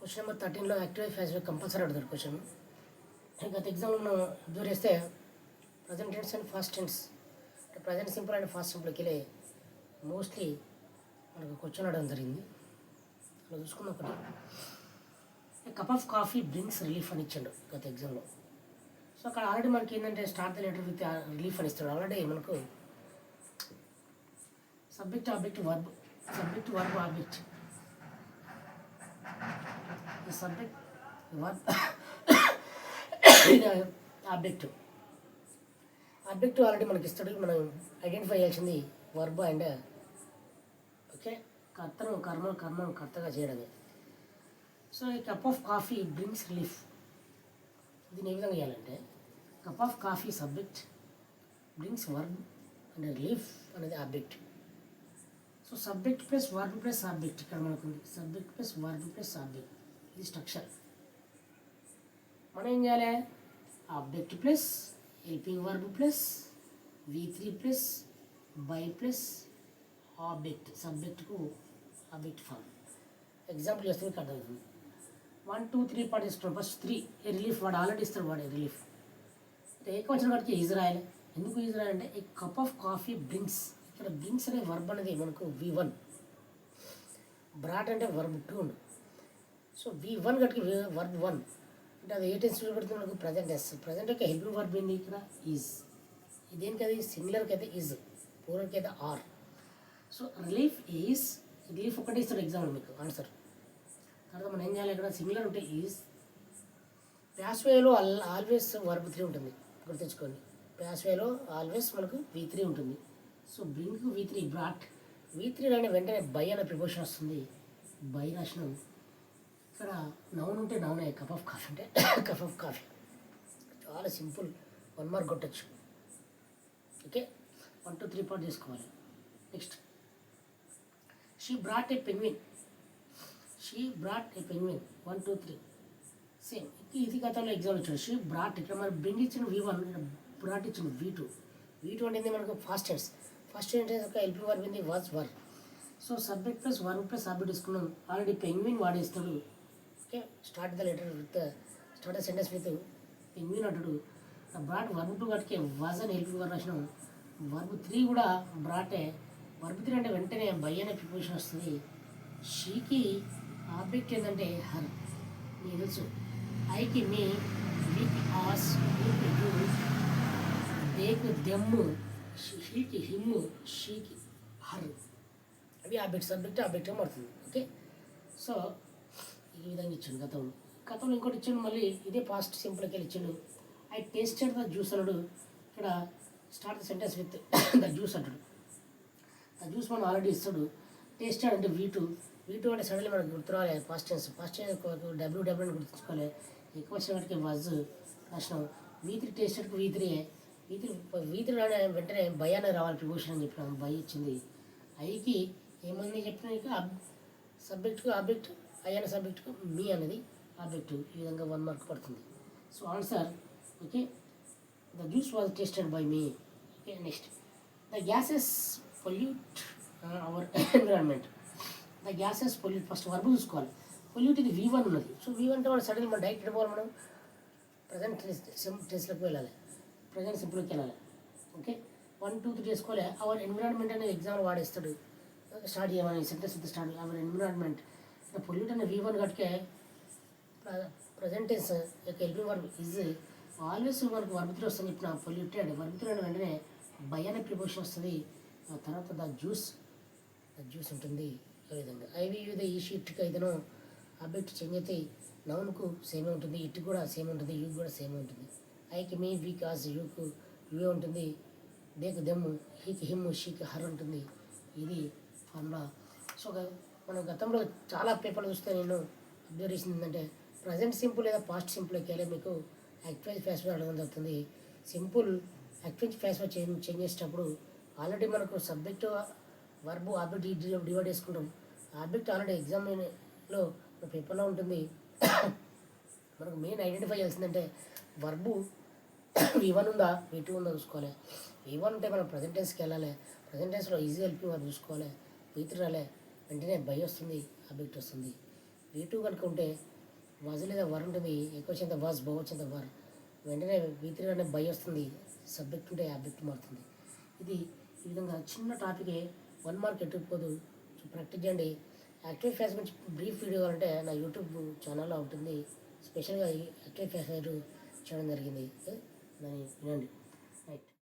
Question number 13లో active ఫేజ్లో compulsory అడుగుతారు క్వశ్చన్. గత ఎగ్జామ్లో మనం అబ్జర్వ్ చేస్తే present tense and past tense అంటే ప్రజెంట్ సింపుల్ అండ్ ఫాస్ట్ సింపుల్కి వెళ్ళి మోస్ట్లీ మనకు క్వశ్చన్ అడగడం జరిగింది. అలా చూసుకున్న ఒకటి cup of coffee brings relief అని ఇచ్చాడు గత ఎగ్జామ్లో. సో అక్కడ ఆల్రెడీ మనకి ఏంటంటే start the letter with relief అని ఇస్తాడు. ఆల్రెడీ మనకు subject object verb object subject verb object already మనకి ఇస్తాడు. మనం ఐడెంటిఫై చేయాల్సింది వర్బ్ అండ్ ఓకే కర్తను కర్మను కర్తగా చేయడమే. సో ఈ cup of coffee brings relief దీన్ని ఏ విధంగా చేయాలంటే cup of coffee subject brings verb and relief అనేది object. So subject plus verb plus object ఇక్కడ మనకు ఉంది. Subject plus verb plus object ఇది స్ట్రక్చర్. మనం ఏం చేయాలి object plus helping verb plus V3 plus by plus object సబ్జెక్ట్కు object form. Example చేస్తే మీకు అర్థమవుతుంది. 1 2 3 పార్ట్ ఇస్తున్నాడు. ఫస్ట్ 3 రిలీఫ్ వాడు ఆల్రెడీ ఇస్తాడు. వాడు రిలీఫ్ ఏకవచనం వాడికి ఇజ్రాయల్. ఎందుకు ఇజ్రాయల్ అంటే ఈ కప్ ఆఫ్ కాఫీ బ్రింగ్స్. ఇక్కడ బ్రింగ్స్ అనే వర్బ్ అనేది మనకు V1, బ్రాట్ అంటే వర్బ్ 2 ఉంది. సో V1 గట్టికి వర్బ్ 1 అంటే అది ఏ టెన్స్ పెడుతుంది మనకు ప్రజెంట్ టెన్స్. ప్రజెంట్ యొక్క హెల్పింగ్ వర్బ్ ఏంది ఇక్కడ ఈజ్. ఇదేంటి అది సింగులర్కి అయితే ఈజ్, ప్లూరల్కి అయితే are. So relief is relief ఒకటే ఇస్తాడు ఎగ్జామ్లో మీకు ఆన్సర్. తర్వాత మనం ఏం చేయాలి ఇక్కడ సింగులర్ ఉంటే ఈజ్. ప్యాస్వేలో ఆల్వేస్ వర్బ్ 3 ఉంటుంది గుర్తుంచుకోండి. ప్యాస్వేలో ఆల్వేస్ మనకు V3 ఉంటుంది. So brink V3 brought V3 రాని వెంటనే బై అనే ప్రిపోజిషన్ వస్తుంది. బై రాసినాం. ఇక్కడ నౌన్ ఉంటే నౌనే. కప్ ఆఫ్ కాఫీ అంటే కప్ ఆఫ్ కాఫీ. చాలా సింపుల్. 1 మార్క్ కొట్టచ్చు. ఓకే 1 2 3 పార్ట్ చేసుకోవాలి. Next she brought A penguin. 1 2 3 same. ఇది గతంలో ఎగ్జామ్ వచ్చాడు. షీ బ్రాట్ ఇక్కడ మరి బ్రింగ్ ఇచ్చిన V1 బ్రాట్ ఇచ్చిన V2 అంటే మనకు ఫాస్ట్ టెన్స్. ఫస్ట్ టెన్స్ ఒక హెల్పింగ్ వర్బ్ ఏంది was were. So subject plus verb plus object తీసుకున్నాం. ఆల్రెడీ పెంగ్విన్ వాడేస్తాడు. Okay start the sentence with penguin అంటాడు. బ్రాట్ వర్బ్ 2 గట్టికి వాజ్ అని హెల్పింగ్ వర్బ్ రాసినాం. వర్బ్ 3 కూడా బ్రాటే. వర్బ్ 3 అంటే వెంటనే బై అనే ప్రిపోజిషన్ వస్తుంది. షీకి ఆబ్జెక్ట్ ఏంటంటే హర్. మీకు తెలుసు ఐకి మీ, వీకి ఆస్, యూకి యూ, దేకు దెమ్ము, షీకి హిమ్, షీకి హర్. అవి ఆబ్జెక్ట్ సబ్జెక్ట్ ఆబ్జెక్ట్గా మారుతుంది. ఓకే సో ఈ విధంగా ఇచ్చాడు గతంలో ఇంకోటి ఇచ్చాడు. మళ్ళీ ఇదే పాస్ట్ సింపుల్కి వెళ్ళి ఇచ్చాడు. ఐ టేస్టెడ్ ద జ్యూస్ అన్నాడు. ఇక్కడ start the sentence with the juice అంటాడు. ద జ్యూస్ మనం ఆల్రెడీ ఇస్తాడు. టేస్టెడ్ అంటే V2 అంటే సడన్లీ మనకు గుర్తురావాలి. ఫాస్ట్ టెన్స్ WW అని గుర్తుంచుకోవాలి. ఎక్కువ వచ్చిన వాటికి వజ్ రాసినాం. V3 టేస్టెడ్కి V3 రాని వెంటనే బై అనే రావాలి ప్రిపోజిషన్ అని చెప్పినాం. బై ఇచ్చింది. ఐకి ఏమని చెప్పినా ఇక సబ్జెక్ట్కు ఆబ్జెక్ట్, ఐ అనే సబ్జెక్ట్కు మీ అనేది ఆబ్జెక్ట్. ఈ విధంగా 1 మార్క్ పడుతుంది. So answer okay the juice was tasted by me. Okay next the gases pollute hour environment. The gases pollute. First verb చూసుకోవాలి. పొల్యూట్ ఇది V1 ఉన్నది. సో V1 అంటే మనం సడన్లీ మనం డైరెక్ట్ పోవాలి. మనం ప్రజెంట్ టెన్స్లోకి వెళ్ళాలి. ప్రజెంట్ సింపుల్కి వెళ్ళాలి. ఓకే 1 2 3 చేసుకోవాలి. అవర్ ఎన్విరాన్మెంట్ అనేది ఎగ్జామ్లో వాడేస్తాడు. స్టార్ట్ చేయమని sentence with start our environment. Pollute అనే V1 గట్టికే ప్రజెంట్ టెన్స్ యొక్క హెల్పింగ్ వర్బ్ ఈజ్. ఆల్వేస్ మనకు వర్బ్ 3 వస్తుంది. ఇప్పుడు పొల్యూటెడ్ వర్బ్ 3 వెంటనే బై అనే ప్రిపోజిషన్ వస్తుంది. తర్వాత ద జ్యూస్ ఉంటుంది. ఏ విధంగా ఐవి యూద ఈ షీట్కి అయితేనో ఆబ్జెక్ట్ చేంజ్ అయితే నౌన్కు సేమే ఉంటుంది. ఇట్ కూడా సేమ్ ఉంటుంది. యూ కూడా సేమే ఉంటుంది. ఐకి మీ, వీకి ఆస్, యూకు యువే ఉంటుంది. దేకు దెమ్ము, హీకి హిమ్, షీకి హర్ ఉంటుంది. ఇది ఫార్ములా. సో మనం గతంలో చాలా పేపర్లు చూస్తే నేను అబ్జర్వ్ చేసింది ఏంటంటే ప్రజెంట్ సింపుల్ లేదా పాస్ట్ సింపుల్కి వెళ్ళి మీకు యాక్టివ్ ఫేస్ అడగడం జరుగుతుంది. సింపుల్ యాక్టివ్ ఫేస్ చేంజ్ చేసేటప్పుడు ఆల్రెడీ మనకు సబ్జెక్టు వర్బు ఆబ్జెక్ట్ డివైడ్ చేసుకుంటాం. ఆబ్జెక్ట్ ఆల్రెడీ ఎగ్జామ్లో పేపర్లో ఉంటుంది. మనకు మెయిన్ ఐడెంటిఫై చేయాల్సిందంటే వర్బు V1 ఉందా V2 ఉందా చూసుకోవాలి. V1 ఉంటే మనం ప్రజెంట్ టెన్స్కి వెళ్ళాలి. ప్రజెంట్ టెన్స్లో ఈజీ హెల్పింగ్ వర్బ్ చూసుకోవాలి. V3 రాలే వెంటనే బై వస్తుంది, ఆబ్జెక్ట్ వస్తుంది. V2 కనుక ఉంటే వాజ్ లేదా వర్ ఉంటుంది, ఎక్కువ చెంత వాజ్ బహువచంత వర్. వెంటనే V3 అనే బై వస్తుంది, సబ్జెక్ట్ ఉంటే ఆబ్జెక్ట్ మారుతుంది. ఇది ఈ విధంగా చిన్న టాపికే 1 మార్క్ ఎట్టుకుపోదు. సో ప్రాక్టీస్ చేయండి. యాక్టివ్ ఫ్యాస్ గురించి బ్రీఫ్ వీడియో కావాలంటే నా యూట్యూబ్ ఛానల్లో ఉంటుంది. స్పెషల్గా ఈ యాక్టివ్ ఫ్యాస్ చేయడం జరిగింది, దాన్ని వినండి.